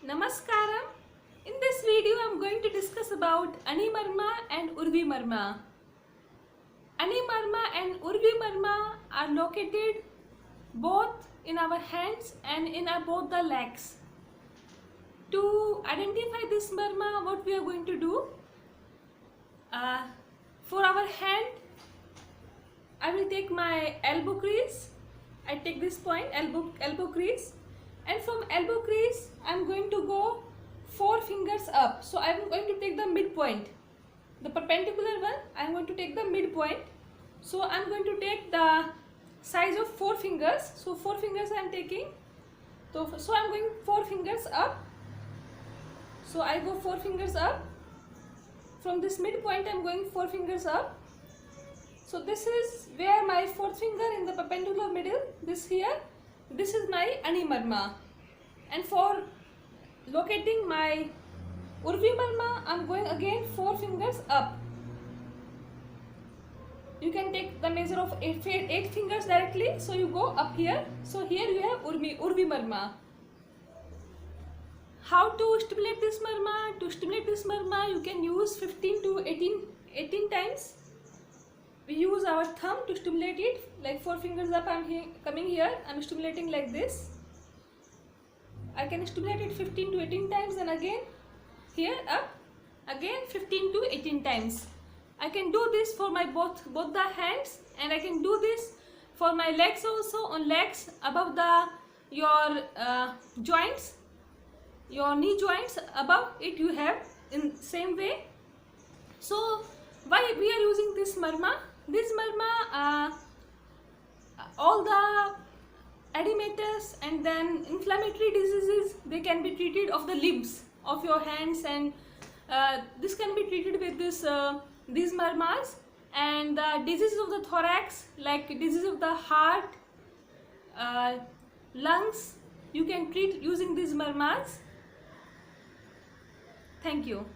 Namaskaram. In this video, I am going to discuss about Ani Marma and Urvi Marma. Ani Marma and Urvi Marma are located both in our hands and in both the legs. To identify this Marma, what we are going to do? For our hand, I will take my elbow crease. I take this point, elbow crease, and from elbow crease I am going to go 4 fingers up. So I am going to take the midpoint, the perpendicular one. I am going to take the midpoint. So I am going to take the size of 4 fingers. So 4 fingers I am taking. So I am going 4 fingers up. So I go 4 fingers up. From this midpoint I am going 4 fingers up. So this is where my 4th finger in the perpendicular middle, this here, this is my Ani Marma. And for locating my Urvi Marma, I am going again 4 fingers up. You can take the measure of 8 fingers directly, so you go up here. So here you have Urvi Marma. How to stimulate this Marma? To stimulate this Marma, you can use 15 to 18 times. We use our thumb to stimulate it, like 4 fingers up. I am coming here, I am stimulating like this. I can stimulate it 15 to 18 times, and again here up, again 15 to 18 times. I can do this for my both the hands, and I can do this for my legs also. On legs, above your joints, your knee joints, above it you have in same way. So why we are using this Marma? This Marma, all the edematous and then inflammatory diseases, they can be treated of the limbs of your hands, and this can be treated with these Marmas. And the diseases of the thorax, like disease of the heart, lungs, you can treat using these Marmas. Thank you.